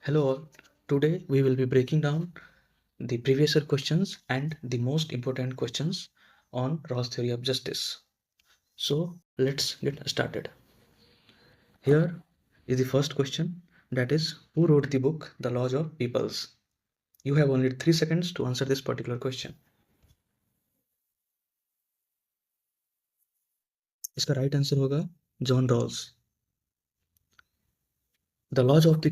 Hello all. Today we will be breaking down the previous year questions and the most important questions on Rawls theory of justice. So let's get started. Here is the first question, that is, who wrote the book The Laws of Peoples? You have only 3 seconds to answer this particular question. इसका right answer होगा John Rawls. The laws of the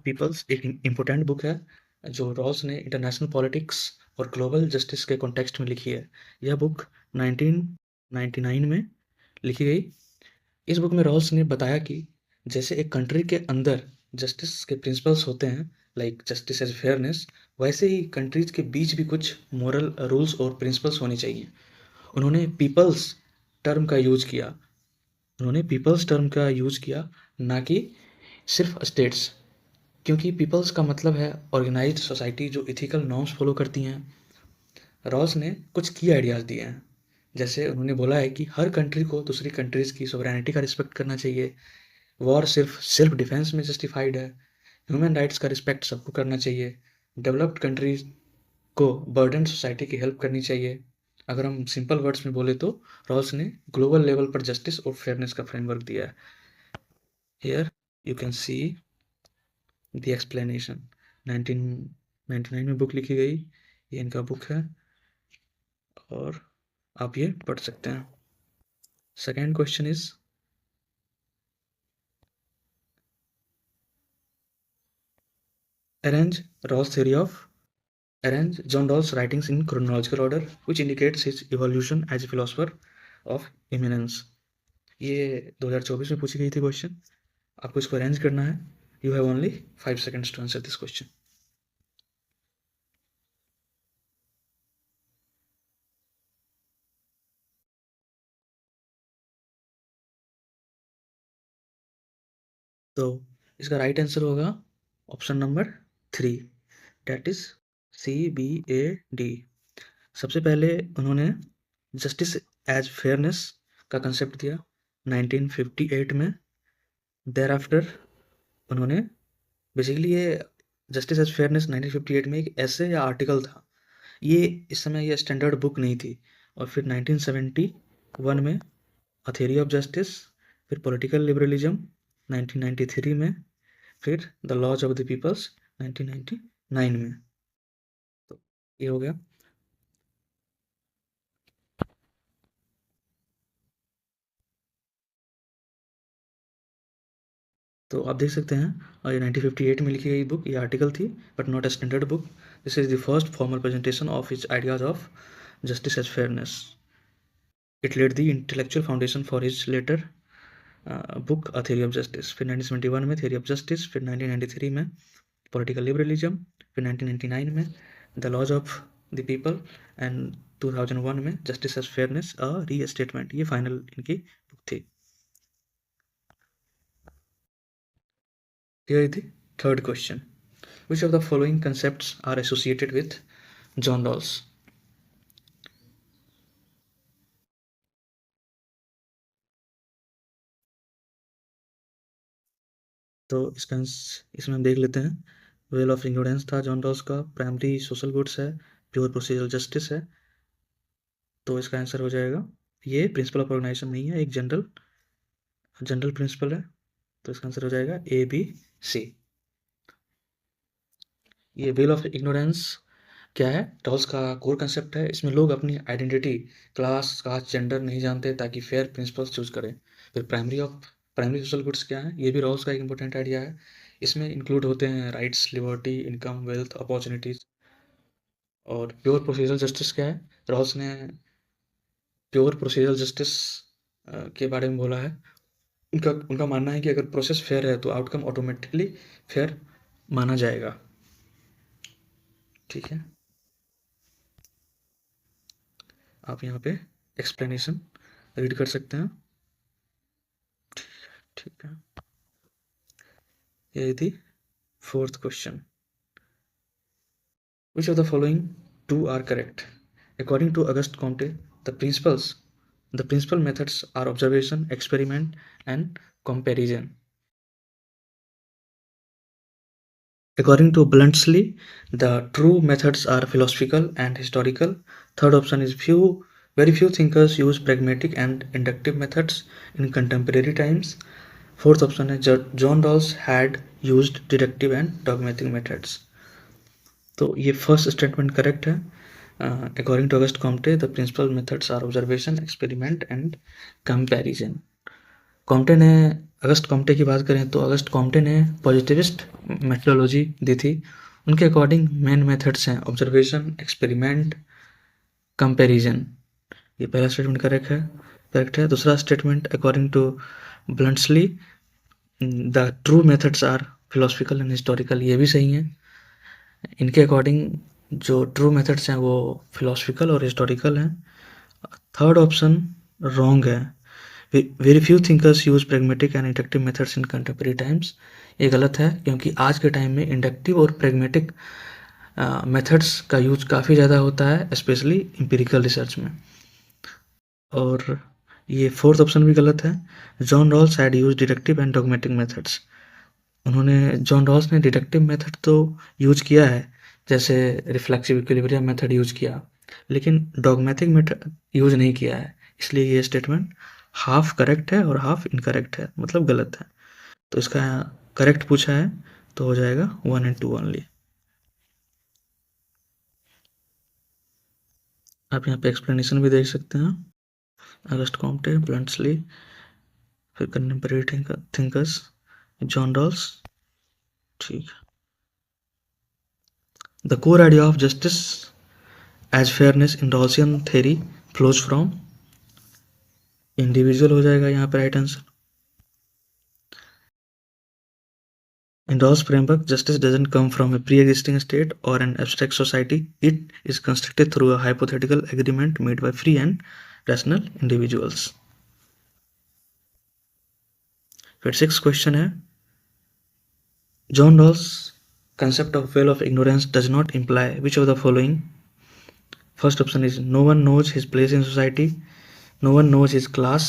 peoples एक important book है जो Rawls ने international politics और global justice के context में लिखी है. यह बुक 1999 में लिखी गई. इस बुक में रॉल्स ने बताया कि जैसे एक कंट्री के अंदर जस्टिस के प्रिंसिपल्स होते हैं, लाइक जस्टिस एज फेयरनेस, वैसे ही कंट्रीज के बीच भी कुछ मोरल रूल्स और प्रिंसिपल्स होने चाहिए. उन्होंने पीपल्स टर्म का यूज किया. ना कि सिर्फ स्टेट्स, क्योंकि पीपल्स का मतलब है ऑर्गेनाइज्ड सोसाइटी जो इथिकल नॉर्म्स फॉलो करती हैं. रॉल्स ने कुछ की आइडियाज़ दिए हैं. जैसे उन्होंने बोला है कि हर कंट्री को दूसरी कंट्रीज़ की सोवरेनिटी का रिस्पेक्ट करना चाहिए. वॉर सिर्फ सेल्फ डिफेंस में जस्टिफाइड है. ह्यूमन राइट्स का रिस्पेक्ट सबको करना चाहिए. डेवलप्ड कंट्रीज को बर्डन सोसाइटी की हेल्प करनी चाहिए. अगर हम सिंपल वर्ड्स में बोले तो रॉल्स ने ग्लोबल लेवल पर जस्टिस और फेयरनेस का फ्रेमवर्क दिया है. Here you can see the explanation. 1999 में बुक लिखी गई. ये इनका बुक है और आप ये पढ़ सकते हैं. Second question is, arrange Rawls theory of arrange John Rawls' writings in chronological order, which indicates his evolution as a philosopher of eminence. ये 2024 में पूछी गई थी क्वेश्चन. आपको इसको अरेंज करना है. You have only 5 seconds to answer this question. तो इसका राइट आंसर होगा option number 3, that is CBAD. सबसे पहले उन्होंने जस्टिस एज फेयरनेस का कंसेप्ट दिया 1958 में. देयर आफ्टर उन्होंने बेसिकली ये जस्टिस एज फेयरनेस 1958 में एक ऐसे या आर्टिकल था. ये इस समय ये स्टैंडर्ड बुक नहीं थी. और फिर 1971 में अ थ्योरी ऑफ जस्टिस, फिर पॉलिटिकल लिबरलिज्म 1993 में, फिर the laws of the peoples 1999 में. तो ये हो गया. तो आप देख सकते हैं, और ये 1958 में लिखी गई बुक, ये आर्टिकल थी but not a standard book. This is the first formal presentation of his ideas of justice as fairness. It led the intellectual foundation for his later book a theory of justice. फिर 1971 में theory of justice, फिर 1993 में political liberalism, फिर 1999 में the laws of the people, and 2001 में justice as fairness अ री statement. ये final इनकी बुक थी. Here is the third question. Which of the following concepts are associated with John Rawls? तो इसमें हम देख लेते हैं. वेल ऑफ इग्नोरेंस था जॉन रॉल्स का. प्राइमरी सोशल गुड्स है. प्योर प्रोसीजरल जस्टिस है. तो इसका आंसर हो जाएगा, ये प्रिंसिपल ऑफ ऑर्गेनाइजेशन नहीं है, एक जनरल प्रिंसिपल है. तो इसका आंसर हो जाएगा ABC. ये वेल ऑफ इग्नोरेंस क्या है? रॉल्स का कोर कंसेप्ट है. इसमें लोग अपनी आइडेंटिटी, क्लास, कास्ट, जेंडर नहीं जानते ताकि फेयर प्रिंसिपल्स चूज करें. फिर प्राइमरी सोशल गुड्स क्या है? ये भी रॉल्स का एक इंपॉर्टेंट आइडिया है. इसमें इंक्लूड होते हैं rights, liberty, income, wealth, opportunities. और प्योर प्रोसीजरल जस्टिस क्या है? रॉल्स ने प्योर प्रोसीजरल जस्टिस के बारे में बोला है. उनका उनका मानना है कि अगर प्रोसेस फेयर है तो आउटकम ऑटोमेटिकली फेयर माना जाएगा. ठीक है, आप यहाँ पे एक्सप्लेनेशन रीड कर सकते हैं. ठीक है, ये थी fourth question. Which of the following two are correct? According to Auguste Comte, the principal methods are observation, experiment, and comparison. According to Bluntschli, the true methods are philosophical and historical. Third option is very few thinkers use pragmatic and inductive methods in contemporary times. Fourth option is John Rawls had used deductive and dogmatic methods. तो ये first statement correct है. According to August Comte the principal methods are observation, experiment and comparison. Comte ने, August Comte की बात करें तो August Comte ने positivist methodology दी थी. उनके अकॉर्डिंग मेन मेथड्स हैं ऑब्जर्वेशन, एक्सपेरिमेंट, कंपैरिजन. ये पहला स्टेटमेंट करेक्ट है. दूसरा statement according to Bluntschli the true methods are philosophical and historical, ये भी सही है. इनके अकॉर्डिंग जो ट्रू मेथड्स हैं वो फिलोसफिकल और हिस्टोरिकल हैं. थर्ड ऑप्शन रॉन्ग है. Very few thinkers use pragmatic and inductive methods in contemporary times. ये गलत है क्योंकि आज के टाइम में इंडक्टिव और प्रेगमेटिक मेथड्स का यूज काफ़ी ज़्यादा होता है, स्पेशली एम्पिरिकल रिसर्च में. और ये फोर्थ ऑप्शन भी गलत है. John Rawls had use deductive and dogmatic methods. John Rawls ने डिडक्टिव मेथड तो यूज किया है, जैसे रिफ्लेक्सिव इक्विलिब्रियम मेथड यूज किया, लेकिन डॉगमेटिक मेथड यूज नहीं किया है. इसलिए ये स्टेटमेंट हाफ करेक्ट है और हाफ इनकरेक्ट है, मतलब गलत है. तो इसका करेक्ट पूछा है तो हो जाएगा 1 and 2 ओनली. आप यहाँ पे एक्सप्लेनेशन भी देख सकते हैं. अगस्ट कॉम्टे, ब्लंट्सली, फिर कंटेम्परेरी थिंकर्स, जॉन रॉल्स. ठीक है. The core idea of justice as fairness in Rawlsian theory flows from. Individual हो जाएगा यहाँ पे right answer. In Rawls' framework, justice doesn't come from a pre-existing state or an abstract society. It is constructed through a hypothetical agreement made by free and rational individuals. फिर sixth question है, John Rawls' concept of veil of ignorance does not imply which of the following? First option is no one knows his place in society, no one knows his class,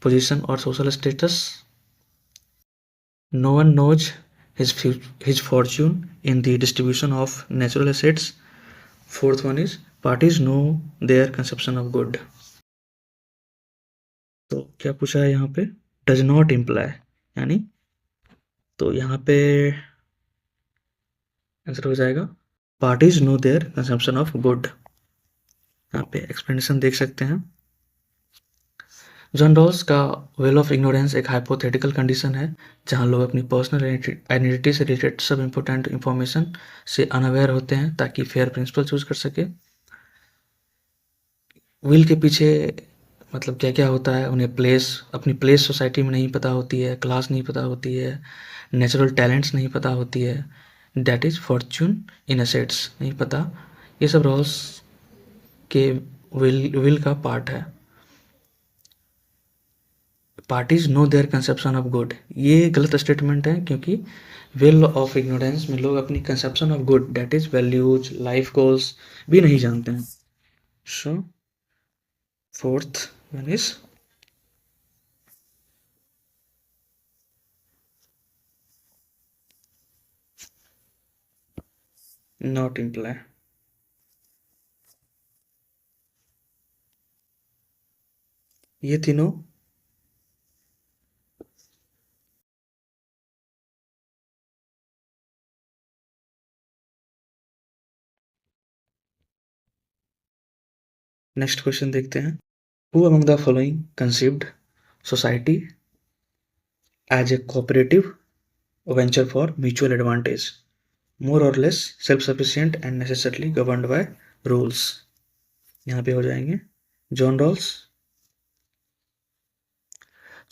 position or social status, no one knows his fortune in the distribution of natural assets. Fourth one is parties know their conception of good. तो क्या पूछा है यहाँ पे? Does not imply, यानी तो यहाँ पे आंसर हो जाएगा parties know their consumption of good. यहाँ पे एक्सप्लेनेशन देख सकते हैं. जॉन रॉल्स का वेल ऑफ इग्नोरेंस एक हाइपोथेटिकल कंडीशन है जहाँ लोग अपनी पर्सनल आइडेंटिटी से रिलेटेड सब इम्पोर्टेंट इंफॉर्मेशन से अनअवेयर होते हैं ताकि फेयर प्रिंसिपल चूज कर सके. विल के पीछे मतलब क्या क्या होता है, उन्हें अपनी प्लेस सोसाइटी में नहीं पता होती है, क्लास नहीं पता होती है, नेचुरल टैलेंट्स नहीं पता होती है, that is Fortune in assets नहीं पता. ये सब रॉल्स के विल का पार्ट है. Parties know their conception of good, ये गलत स्टेटमेंट है क्योंकि विल ऑफ इग्नोरेंस में लोग अपनी conception of good that is values, life goals भी नहीं जानते हैं. So fourth one is not imply. ये तीनों नेक्स्ट क्वेश्चन देखते हैं. Who among the following conceived society as a cooperative venture for mutual advantage, more or less self sufficient and necessarily governed by rules. यहाँ पे हो जाएंगे John Rawls.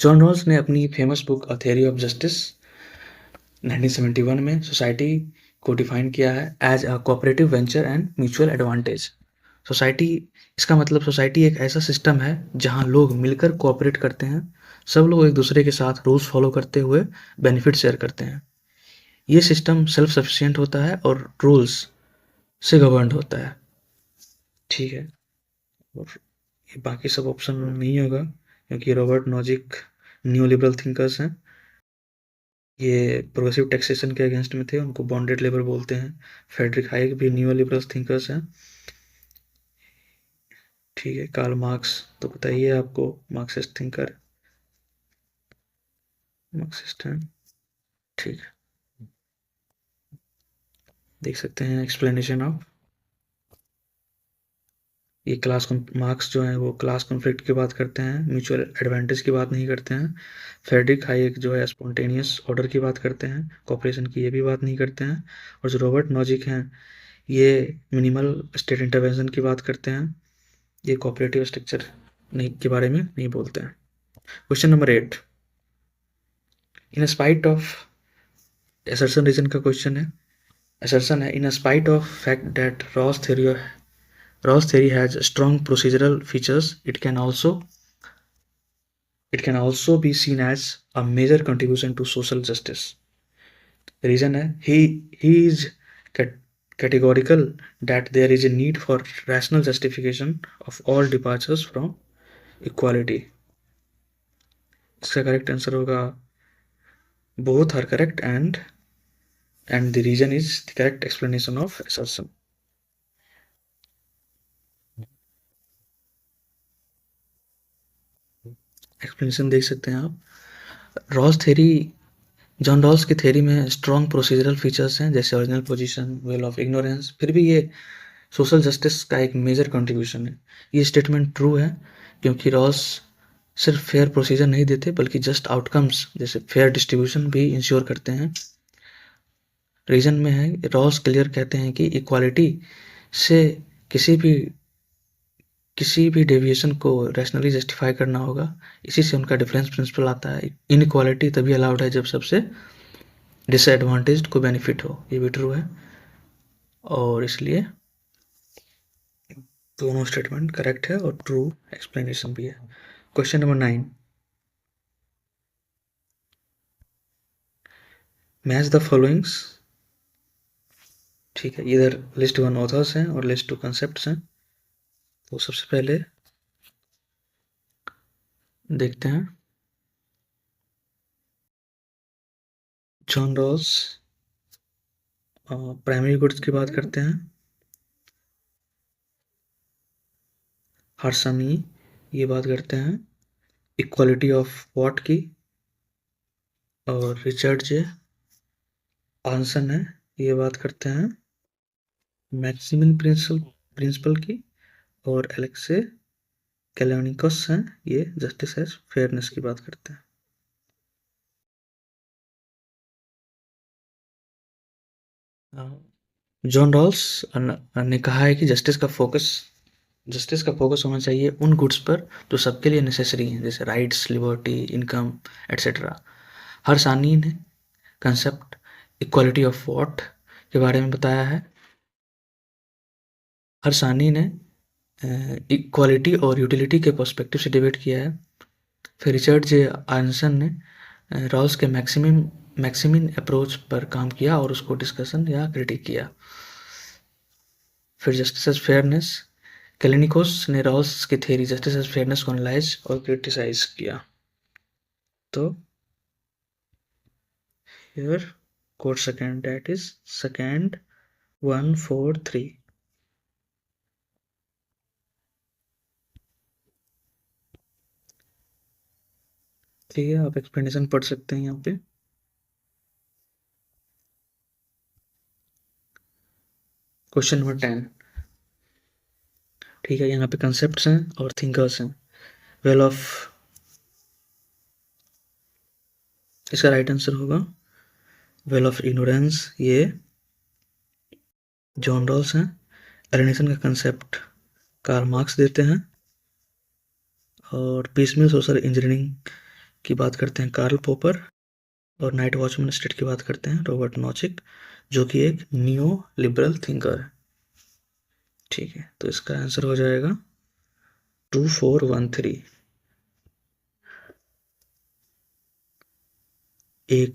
John Rawls ने अपनी famous book a theory of justice 1971 में society को define किया है as a cooperative venture and mutual advantage. Society, इसका मतलब सोसाइटी एक ऐसा सिस्टम है जहाँ लोग मिलकर कोऑपरेट करते हैं, सब लोग एक दूसरे के साथ रूल्स फॉलो करते हुए बेनिफिट शेयर करते हैं. ये सिस्टम सेल्फ सफिशिएंट होता है और रूल्स से गवर्नड होता है. ठीक है. और ये बाकी सब ऑप्शन नहीं होगा क्योंकि Robert Nozick new liberal thinkers हैं. ये प्रोग्रेसिव टैक्सेशन के अगेंस्ट में थे, उनको बॉन्डेड लेबर बोलते हैं। फ्रेडरिक हाइक भी न्यू लिबरल थिंकर्स हैं। ठीक है, कार्ल मार्क्स तो बताइए आपको, मार्क्सिस्ट थिंकर, मार्क्सिस्ट हैं। ठीक है, देख सकते हैं एक्सप्लेनेशन ऑफ ये क्लास मार्क्स जो है वो क्लास कॉन्फ्लिक्ट की बात करते हैं, म्यूचुअल एडवांटेज की बात नहीं करते हैं। फ्रेडरिक हाइक जो है स्पॉन्टेनियस ऑर्डर की बात करते हैं, कॉपरेशन की ये भी बात नहीं करते हैं। और जो रॉबर्ट नॉजिक हैं ये मिनिमल स्टेट इंटरवेंशन की बात करते हैं, ये कोऑपरेटिव स्ट्रक्चर नहीं के बारे में नहीं बोलते हैं। Question number 8, in spite of assertion reason का क्वेश्चन है। assertion है, in spite of fact that Rawls theory has strong procedural features, it can also be seen as a major contribution to social justice. Reason है, he is categorical that there is a need for rational justification of all departures from equality. इसका correct answer होगा both are correct, and the reason is the correct explanation of assertion. Explanation देख सकते हैं आप। Ross theory, John Rawls की theory में strong procedural features हैं, जैसे original position, well of ignorance, फिर भी ये सोशल जस्टिस का एक मेजर कंट्रीब्यूशन है। ये स्टेटमेंट ट्रू है क्योंकि रॉल्स सिर्फ फेयर प्रोसीजर नहीं देते बल्कि जस्ट आउटकम्स जैसे फेयर डिस्ट्रीब्यूशन भी इंश्योर करते हैं। रीजन में है, रॉल्स क्लियर कहते हैं कि इक्वालिटी से किसी भी किसी भी डेविएशन को रैशनली जस्टिफाई करना होगा। इसी से उनका डिफरेंस प्रिंसिपल आता है। इनइक्वालिटी तभी अलाउड है जब सबसे डिसएडवांटेज्ड को बेनिफिट हो, ये भी ट्रू है, और इसलिए दोनों स्टेटमेंट करेक्ट है और ट्रू एक्सप्लेनेशन भी है। Question number 9, match the followings. ठीक है, इधर लिस्ट 1 ऑथर्स हैं और लिस्ट 2 कंसेप्ट्स हैं। तो सबसे पहले देखते हैं जॉन रॉल्स प्राइमरी गुड्स की बात करते हैं। हार्सामी ये बात करते हैं इक्वालिटी ऑफ वॉट की, और रिचर्ड जे आंसन है ये बात करते हैं मैक्सिमम प्रिंसिपल की, और एलेक्से कैलोनिकस हैं ये जस्टिस एज फेयरनेस की बात करते हैं। जॉन रॉल्स ने कहा है कि जस्टिस का फोकस होना चाहिए उन गुड्स पर जो सबके लिए नेसेसरी हैं, जैसे राइट्स, लिबर्टी, इनकम एटसेट्रा। हर्सानी ने कंसेप्ट इक्वालिटी ऑफ वॉट के बारे में बताया है। हर्सानी ने इक्वालिटी और यूटिलिटी के पर्सपेक्टिव से डिबेट किया है। फिर रिचर्ड जे आंसन ने रॉल्स के मैक्सिमिन अप्रोच पर काम किया और उसको डिस्कशन या क्रिटिक किया। फिर जस्टिस एज फेयरनेस, कैलिनिकोस ने रॉल्स की थ्योरी जस्टिस एज फेयरनेस को एनालाइज और क्रिटिसाइज किया। तो here code second, that is second 143। ठीक है, आप एक्सप्लेनेशन पढ़ सकते हैं यहाँ पे। Question number 10। ठीक है, यहाँ पे कंसेप्ट्स हैं और थिंकर्स हैं। वेल ऑफ, इसका राइट आंसर होगा वेल ऑफ इग्नोरेंस, ये जॉन रॉल्स हैं। एलिनेशन का कंसेप्ट कार्ल मार्क्स देते हैं, और पीसमिल सोशल इंजीनियरिंग की बात करते हैं कार्ल पोपर, और नाइट वॉचमैन स्टेट की बात करते हैं रॉबर्ट नॉचिक, जो कि एक न्यू लिबरल थिंकर है। ठीक है, तो इसका आंसर हो जाएगा 2413। ए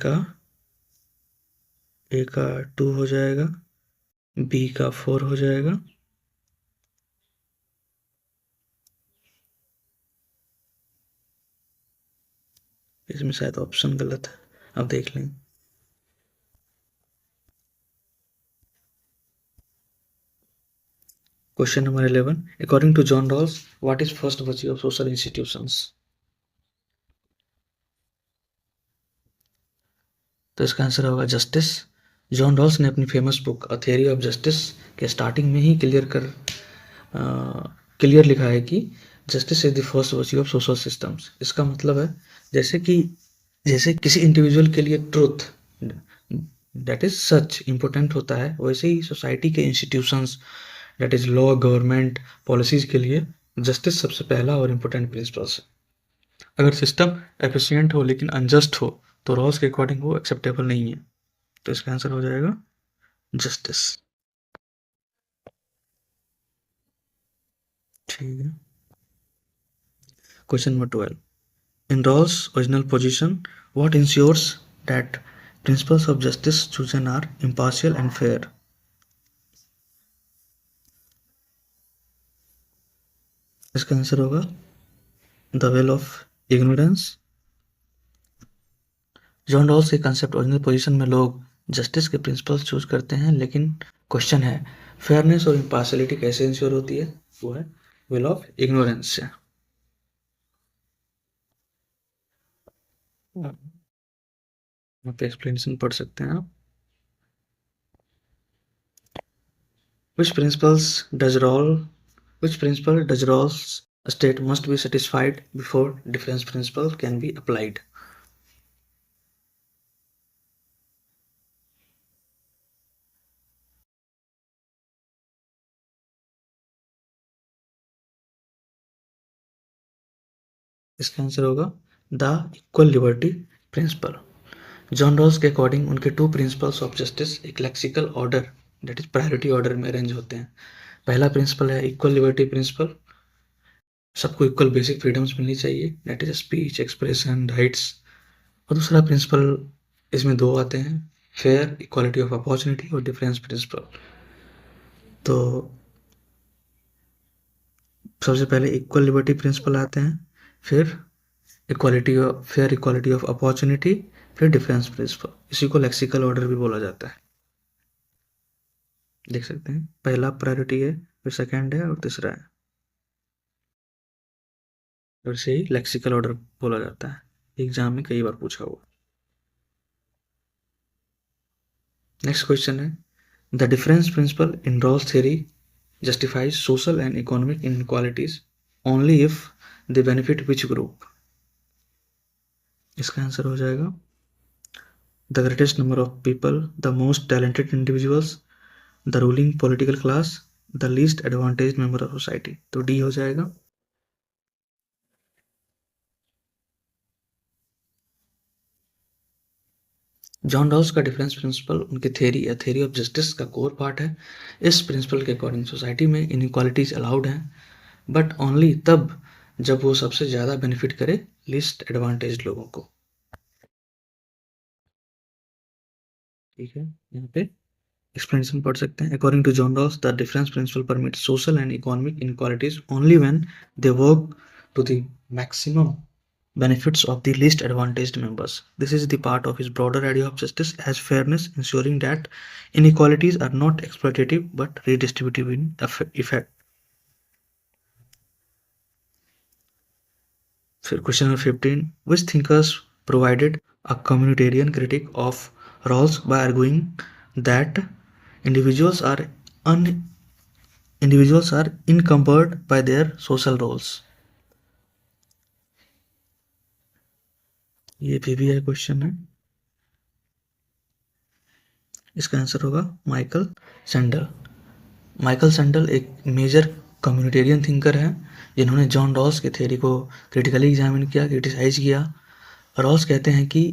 का 2 हो जाएगा, बी का 4 हो जाएगा, इसमें शायद ऑप्शन गलत है, अब देख लें। Question number 11. According to John Rawls, what is first virtue of social institutions? तो इसका आंसर होगा जस्टिस। जॉन रॉल्स ने अपनी famous book a theory of justice के स्टार्टिंग में ही क्लियर लिखा है कि justice is the first virtue of social systems. इसका मतलब है जैसे किसी इंडिविजुअल के लिए truth that is such important होता है, वैसे ही सोसाइटी के institutions that is law, government, policies के लिए जस्टिस सबसे पहला और इम्पोर्टेंट प्रिंसिपल्स है। अगर सिस्टम एफिशिएंट हो लेकिन अनजस्ट हो तो रॉल्स के अकॉर्डिंग वो एक्सेप्टेबल नहीं है। तो इसका आंसर हो जाएगा जस्टिस। ठीक है। Question number 12. In Rawls' original position, what ensures that principles of justice chosen are impartial and fair? इसका आंसर होगा the veil of ignorance. John Rawls के कंसेप्ट ओरिजिनल पोजीशन में लोग जस्टिस के प्रिंसिपल्स चूज करते हैं, लेकिन क्वेश्चन है फेयरनेस और इम्पार्शियलिटी कैसे इंश्योर होती है? वो है वेल ऑफ इग्नोरेंस से। यहाँ पे एक्सप्लेनेशन पढ़ सकते हैं आप। Which principles does Rawls which principle does Rawls state must be satisfied before difference principle can be applied? इसका आंसर होगा the equal liberty principle. John Rawls के अकॉर्डिंग उनके टू प्रिंसिपल्स ऑफ जस्टिस एक lexical order that is priority order में arrange होते हैं। पहला principle है इक्वल लिबर्टी प्रिंसिपल, सबको इक्वल बेसिक फ्रीडम्स मिलनी चाहिए that is speech, expression, rights. और दूसरा प्रिंसिपल, इसमें दो आते हैं, फेयर, इक्वालिटी ऑफ अपॉर्चुनिटी और डिफरेंस प्रिंसिपल। तो सबसे पहले इक्वल लिबर्टी प्रिंसिपल आते हैं, फिर फेयर इक्वालिटी ऑफ अपॉर्चुनिटी, फिर डिफरेंस प्रिंसिपल। इसी को लेक्सिकल ऑर्डर भी बोला जाता है। देख सकते हैं, पहला प्रायोरिटी है, फिर सेकंड है और तीसरा है, और इसे ही लेक्सिकल ऑर्डर बोला जाता है। एग्जाम में कई बार पूछा हुआ। नेक्स्ट क्वेश्चन है the difference principle in Rawls theory justifies social and economic inequalities only if they benefit which group? इसका आंसर हो जाएगा the greatest number of people, the most talented individuals, the ruling political class, the least advantage member of society. तो D हो जाएगा। John Rawls का difference principle उनकी theory या theory of justice का कोर पार्ट है। इस प्रिंसिपल के अकॉर्डिंग सोसाइटी में इनइक्वालिटीज अलाउड हैं, बट ओनली तब जब वो सबसे ज़्यादा बेनिफिट करे लीस्ट एडवांटेज लोगों को। ठीक है, यहाँ पे एक्सप्लेनेशन पढ़ सकते हैं। According to John Rawls the difference principle permit social and economic inequalities only when they work to the maximum benefits of the least advantaged members. This is the part of his broader idea of justice as fairness, ensuring that inequalities are not exploitative but redistributive in effect. So question number 15. Which thinkers provided a communitarian critique of Rawls by arguing that individuals are un individuals are encumbered by their social roles? ये भी है question है। इसका answer होगा Michael sandal. Michael sandal एक major communitarian thinker है जिन्होंने John Rawls के थ्योरी को क्रिटिकली एग्जामिन किया, क्रिटिसाइज किया। रॉल्स कहते हैं कि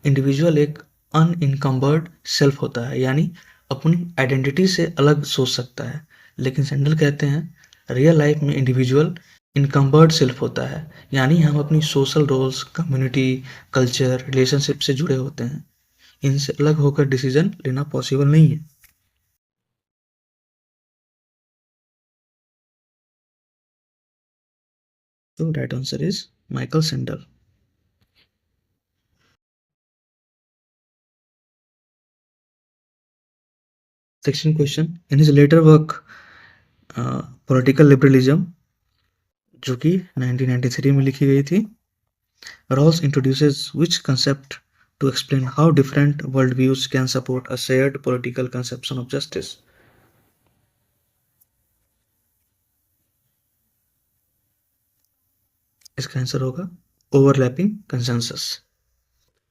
इंडिविजुअल एक अनइनकम्बर्ड सेल्फ होता है, यानी अपनी आइडेंटिटी से अलग सोच सकता है, लेकिन सैंडल कहते हैं रियल लाइफ में इंडिविजुअल इनकम्बर्ड सेल्फ होता है, यानी हम अपनी social roles, community, culture, relationship से जुड़े होते हैं। इनसे अलग होकर डिसीजन लेना पॉसिबल नहीं है। तो right answer is Michael sandal. Section question. In his later work, political liberalism, जो कि 1993 में लिखी गई थी. Rawls introduces which concept to explain how different worldviews can support a shared political conception of justice. इसका आंसर होगा overlapping consensus.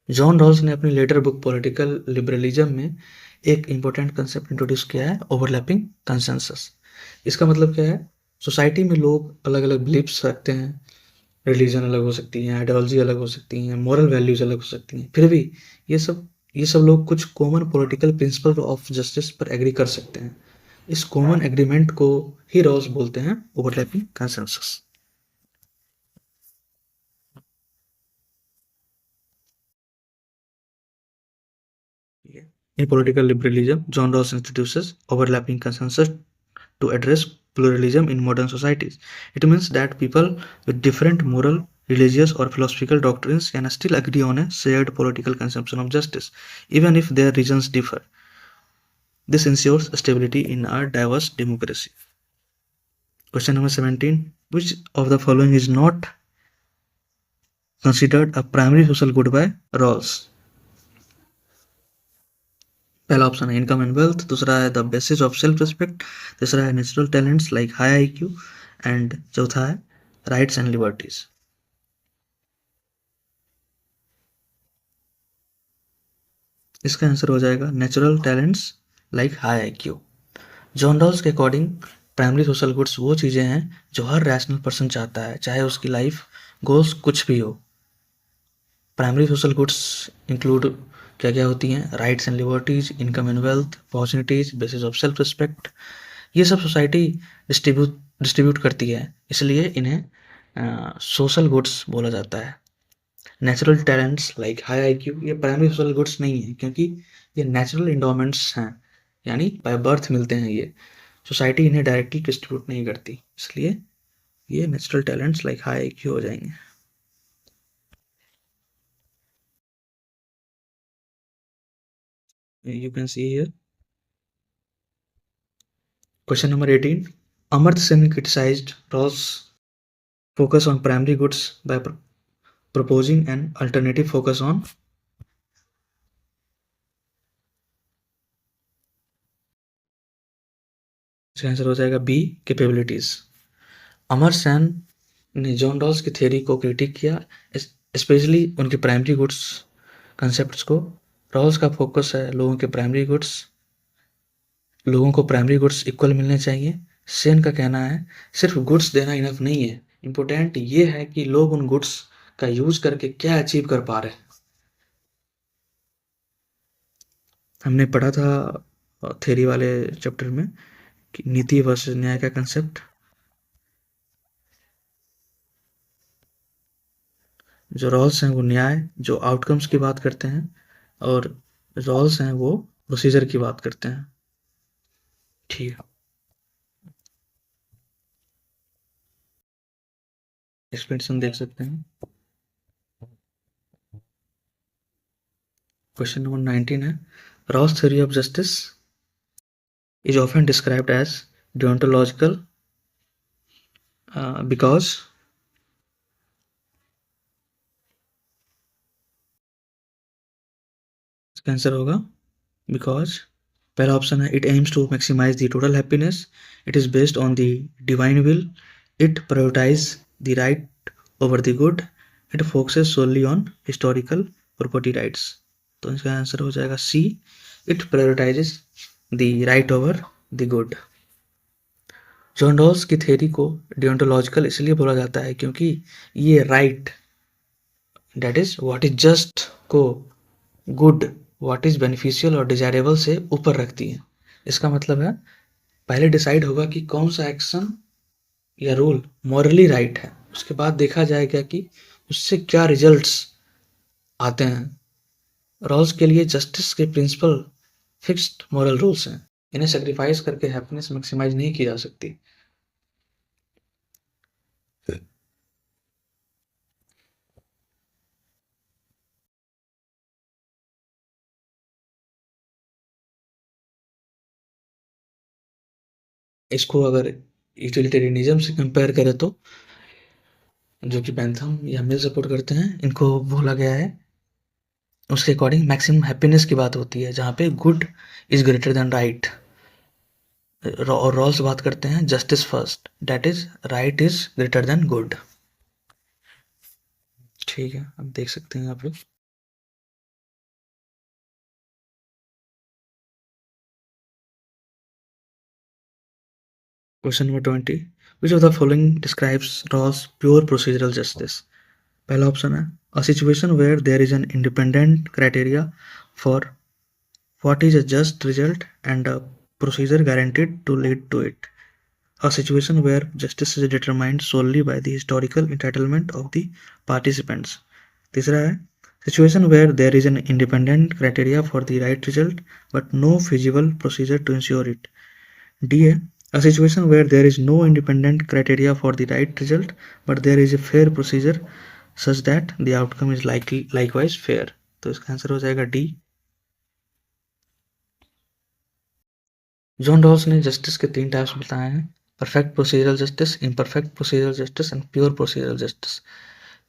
John Rawls ने अपनी लेटर बुक पॉलिटिकल लिबरलिज्म में एक इंपॉर्टेंट कंसेप्ट इंट्रोड्यूस किया है, ओवरलैपिंग कंसेंसस. इसका मतलब क्या है? सोसाइटी में लोग अलग अलग बिलीफ्स रखते हैं. रिलीजन अलग हो सकती है, आइडियोलॉजी अलग हो सकती है, मॉरल वैल्यूज अलग हो सकती हैं. फिर भी ये सब लोग कुछ common political principle of justice पर एग्री कर सकते हैं. इस कॉमन एग्रीमेंट को ही रॉल्स बोलते हैं overlapping consensus. In political liberalism, John Rawls introduces overlapping consensus to address pluralism in modern societies. It means that people with different moral, religious, or philosophical doctrines can still agree on a shared political conception of justice, even if their reasons differ. This ensures stability in our diverse democracy. Question number 17. Which of the following is not considered a primary social good by Rawls? पहला option है income and wealth, दूसरा है the basis of self respect, तीसरा है natural talents like high IQ, and चौथा है rights and liberties. इसका answer हो जाएगा natural talents like high IQ. John Rawls के अकॉर्डिंग प्राइमरी सोशल गुड्स वो चीज़ें हैं जो हर रैशनल पर्सन चाहता है, चाहे उसकी लाइफ गोल्स कुछ भी हो. प्राइमरी सोशल गुड्स इंक्लूड क्या क्या होती हैं? Rights and liberties, income and wealth, opportunities, basis of self respect. ये सब सोसाइटी डिस्ट्रीब्यूट करती है, इसलिए इन्हें सोशल गुड्स बोला जाता है. Natural talents like high IQ ये प्राइमरी सोशल गुड्स नहीं है, क्योंकि ये नेचुरल इंडोमेंट्स हैं, यानी बाय बर्थ मिलते हैं. ये सोसाइटी इन्हें डायरेक्टली डिस्ट्रीब्यूट नहीं करती, इसलिए ये natural talents like high IQ हो जाएंगे. You can see here. Question number 18. Amartya Sen criticized Rawls' focus on primary goods by proposing an alternative focus on. इसका आंसर हो जाएगा बी, कैपेबिलिटीज. अमर्त्य सेन ने जॉन रॉल्स की थ्योरी को critic किया, specially उनके प्राइमरी गुड्स कंसेप्ट्स को. Rawls का फोकस है लोगों को प्राइमरी गुड्स इक्वल मिलने चाहिए. सेन का कहना है सिर्फ गुड्स देना इनफ नहीं है, इम्पोर्टेंट ये है कि लोग उन गुड्स का यूज करके क्या अचीव कर पा रहे हैं. हमने पढ़ा था थ्योरी वाले चैप्टर में कि नीति वर्सेस न्याय का कंसेप्ट. जो रॉल्स हैं वो न्याय, जो आउटकम्स की बात करते हैं, और रॉल्स हैं वो प्रोसीजर की बात करते हैं. ठीक है, एक्सप्लेनेशन देख सकते हैं. क्वेश्चन नंबर 19 है Rawls theory of justice is often described as deontological because. इसका आंसर होगा बिकॉज. पहला ऑप्शन है it aims to maximise the total happiness, it is based on the divine will, it prioritise the right over the good, it focuses solely on historical property rights. तो इसका answer हो जाएगा C, it prioritises the right over the good. John Rawls की theory को deontological इसलिए बोला जाता है क्योंकि ये right, that is what is just, को गुड, व्हाट इज बेनिफिशियल और डिजायरेबल से ऊपर रखती है. इसका मतलब है पहले डिसाइड होगा कि कौन सा एक्शन या रूल मॉरली राइट है, उसके बाद देखा जाएगा कि उससे क्या रिजल्ट्स आते हैं. रॉल्स के लिए जस्टिस के प्रिंसिपल फिक्स्ड मॉरल रूल्स हैं, इन्हें सेक्रीफाइस करके हैप्पीनेस मैक्सिमाइज नहीं की जा सकती. इसको अगर यूटिलिटेरियनिज्म से कंपेयर करें तो जो कि बेंथम या मिल सपोर्ट करते हैं, इनको बोला गया है, उसके अकॉर्डिंग मैक्सिमम हैप्पीनेस की बात होती है, जहाँ पे good is greater than right. और रॉल्स बात करते हैं justice first, that is right is greater than good. ठीक है, अब देख सकते हैं आप लोग। Question number 20, which of the following describes Rawls pure procedural justice. पहला ऑप्शन है a situation where there is an independent criteria for what is a just result and a procedure guaranteed to lead to it. A situation where justice is determined solely by the historical entitlement of the participants. तीसरा है situation where there is an independent criteria for the right result but no feasible procedure to ensure it. D है a situation where there is no independent criteria for the right result but there is a fair procedure such that the outcome is likewise fair. तो इसका answer हो जाएगा D. John Rawls ने justice के 3 types बताए हैं, perfect procedural justice, imperfect procedural justice and pure procedural justice.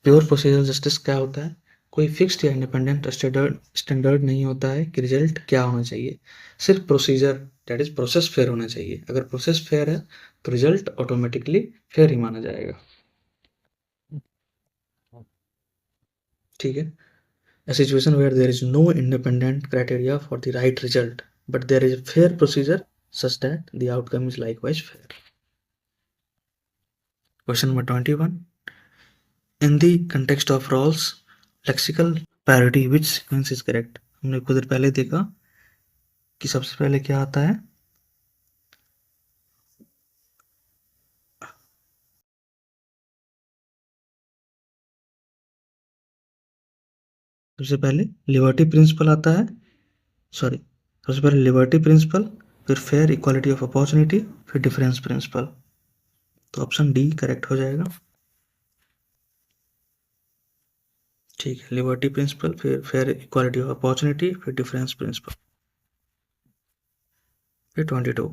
Pure procedural justice क्या होता है? कोई फिक्स्ड या इंडिपेंडेंट स्टैंडर्ड नहीं होता है कि रिजल्ट क्या होना चाहिए, सिर्फ procedure that is process fair होना चाहिए। अगर प्रोसेस फेयर है तो रिजल्ट ऑटोमेटिकली फेयर ही माना जाएगा। ठीक है, a situation where there is no independent criteria for the right result but there is a fair procedure such that the outcome is likewise fair. Question number 21, in the context of roles lexical priority which sequence is correct। हमने कुछ देर पहले देखा कि सबसे पहले क्या आता है, सबसे पहले लिबर्टी प्रिंसिपल आता है, सॉरी, सबसे पहले लिबर्टी प्रिंसिपल, फिर फेयर इक्वालिटी ऑफ अपॉर्चुनिटी, फिर डिफरेंस प्रिंसिपल। तो ऑप्शन डी करेक्ट हो जाएगा। ठीक है, लिबर्टी प्रिंसिपल, फिर फेयर इक्वालिटी ऑफ अपॉर्चुनिटी, फिर डिफरेंस प्रिंसिपल। फिर 22,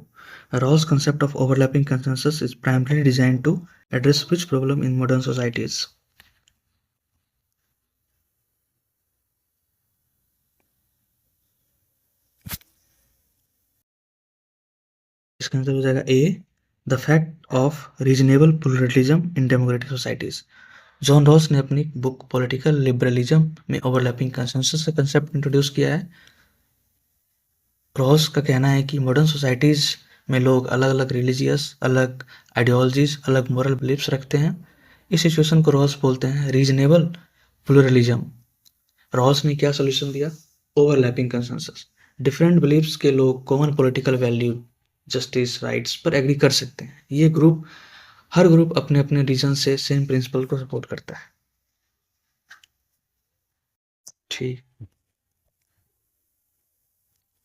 Rawls concept of overlapping consensus is primarily designed to address which problem in modern societies। इसका आंसर हो जाएगा A, the fact of reasonable pluralism in democratic societies. John Rawls ने अपनी book political liberalism में overlapping consensus का concept introduce किया है। Ross का कहना है कि मॉडर्न सोसाइटीज में लोग अलग अलग रिलीजियस, अलग आइडियोलॉजीज, अलग मॉरल बिलीफ्स रखते हैं। इस सिचुएशन को रॉस बोलते हैं रीजनेबल प्लुरलिज्म। रॉस ने क्या सोल्यूशन दिया? Overlapping consensus. डिफरेंट बिलीफ्स के लोग common political value, justice, rights पर एग्री कर सकते हैं। ये ग्रुप, हर ग्रुप अपने अपने रीजन से सेम प्रिंसिपल को सपोर्ट करता है। ठीक,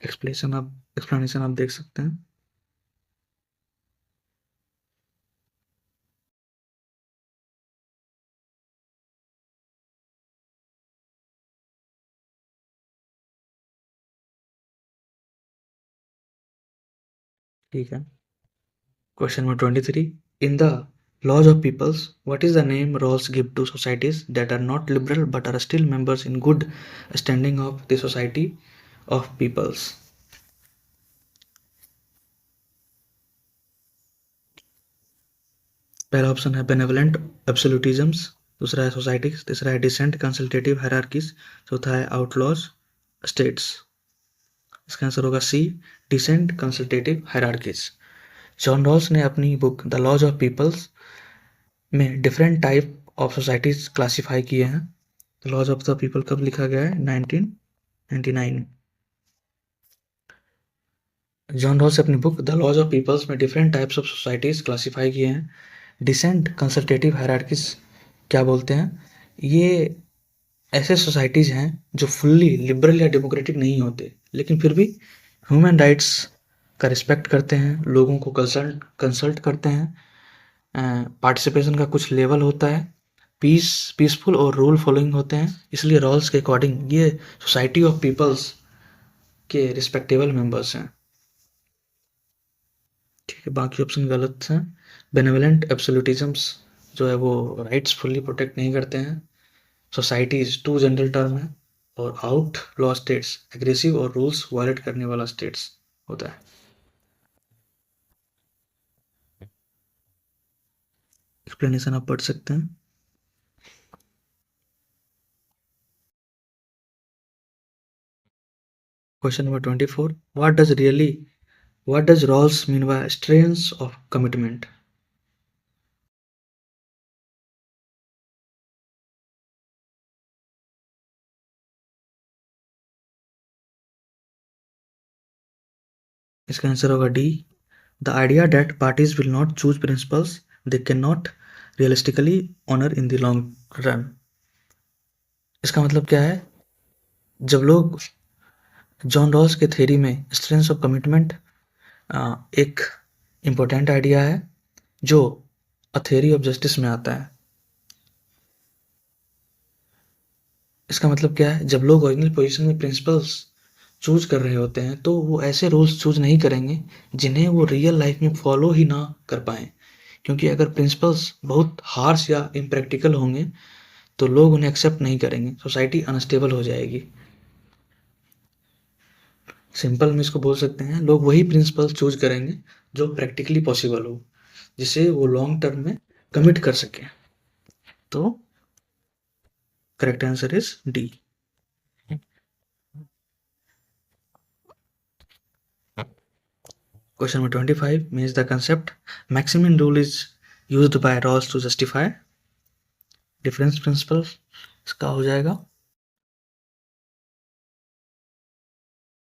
एक्सप्लेनेशन आप देख सकते हैं। ठीक है, question number 23, in the laws of peoples what is the name Rawls give to societies that are not liberal but are still members in good standing of the society of peoples. पहला option है benevolent absolutisms, दूसरा है societies, तीसरा है decent consultative hierarchies, चौथा है outlaws states. इसका answer होगा C, decent consultative hierarchies. John Rawls ने अपनी book the laws of peoples में different type of societies classify किए हैं। लॉज ऑफ द पीपल कब लिखा गया है? 1999। जॉन रॉल्स अपनी book the laws of peoples में different types of societies classify किए हैं। डिसेंट कंसल्टेटिव हायरार्कीज क्या बोलते हैं? ये ऐसे सोसाइटीज हैं जो फुल्ली लिबरल या डेमोक्रेटिक नहीं होते, लेकिन फिर भी ह्यूमन राइट्स का रिस्पेक्ट करते हैं, लोगों को कंसल्ट करते हैं, पार्टिसिपेशन का कुछ लेवल होता है, पीसफुल और रूल फॉलोइंग होते हैं। इसलिए रॉल्स के अकॉर्डिंग ये सोसाइटी ऑफ पीपल्स के रिस्पेक्टेबल मेंबर्स हैं। ठीक है। है, बाकी ऑप्शन गलत हैं। बेनेवलेंट एब्सोल्यूटिज्म्स जो है वो राइट्स फुल्ली प्रोटेक्ट नहीं करते हैं। सोसाइटीज टू जनरल टर्म है। और आउट लॉ स्टेट्स एग्रेसिव और रूल्स वायलेट करने वाला स्टेट्स होता है। एक्सप्लेनेशन आप पढ़ सकते हैं। Question number 24, what does Rawls mean by strains of commitment? इसका आंसर होगा D, the idea that parties will not choose principles they can not realistically honour in the long run. इसका मतलब क्या है, जब लोग जॉन रॉल्स के theory में स्ट्रेंथ ऑफ कमिटमेंट एक इम्पोर्टेंट आइडिया है जो अ थ्योरी ऑफ जस्टिस में आता है। इसका मतलब क्या है, जब लोग ओरिजिनल पोजीशन में प्रिंसिपल्स चूज कर रहे होते हैं तो वो ऐसे रूल्स चूज नहीं करेंगे जिन्हें वो रियल लाइफ में फॉलो ही ना कर पाए, क्योंकि अगर प्रिंसिपल्स बहुत हार्श या इम्प्रैक्टिकल होंगे तो लोग उन्हें एक्सेप्ट नहीं करेंगे, सोसाइटी अनस्टेबल हो जाएगी। सिंपल में इसको बोल सकते हैं, लोग वही प्रिंसिपल्स चूज करेंगे जो प्रैक्टिकली पॉसिबल हो, जिसे वो लॉन्ग टर्म में कमिट कर सके। तो correct answer is D. Question number 25 means the concept maximum rule is used by Rawls to justify difference principle। इसका हो जाएगा,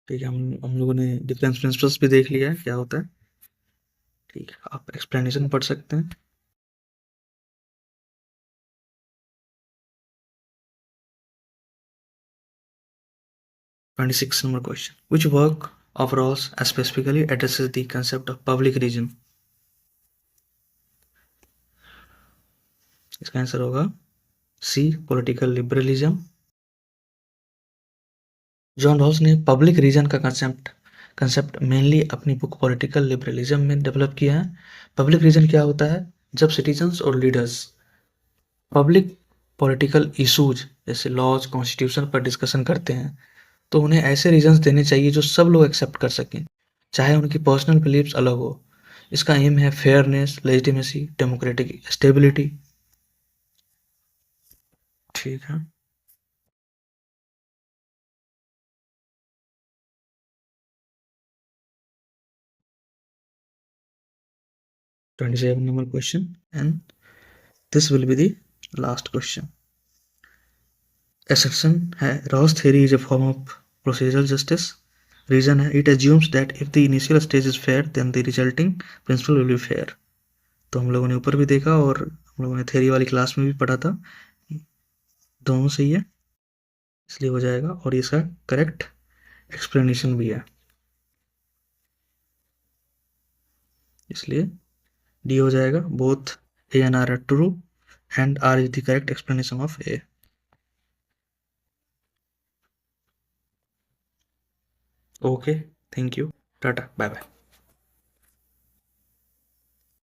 ठीक है, हम लोगों ने डिफरेंस प्रिंसिपल्स भी देख लिया है क्या होता है। ठीक है, आप एक्सप्लेनेशन पढ़ सकते हैं। Twenty-six number question, which work of Rawls specifically addresses the concept of public reason? इसका आंसर होगा सी, पॉलिटिकल लिबरलिज्म। जॉन रॉल्स ने पब्लिक रीजन का कंसेप्ट मेनली अपनी बुक पॉलिटिकल लिबरलिज्म में डेवलप किया है। पब्लिक रीजन क्या होता है, जब सिटीजन्स और लीडर्स पब्लिक पॉलिटिकल इशूज जैसे लॉज कॉन्स्टिट्यूशन पर डिस्कशन करते हैं तो उन्हें ऐसे रीजंस देने चाहिए जो सब लोग एक्सेप्ट कर सकें, चाहे उनकी पर्सनल बिलीव्स अलग हो। इसका एम है फेयरनेस, लेजिटिमेसी, डेमोक्रेटिक स्टेबिलिटी। ठीक है, 27 number question and this will be the last question। Exception है, Rawls theory is a form of procedural justice. Reason है, it assumes that if the initial stage is fair then the resulting principle will be fair. तो हम लोगों ने ऊपर भी देखा और हम लोगों ने थ्योरी वाली क्लास में भी पढ़ा था, दोनों सही है इसलिए हो जाएगा, और इसका करेक्ट एक्सप्लेनेशन भी है इसलिए डी हो जाएगा। Both A and R true and R is the correct explanation of A. Okay, thank you, टाटा, बाय बाय।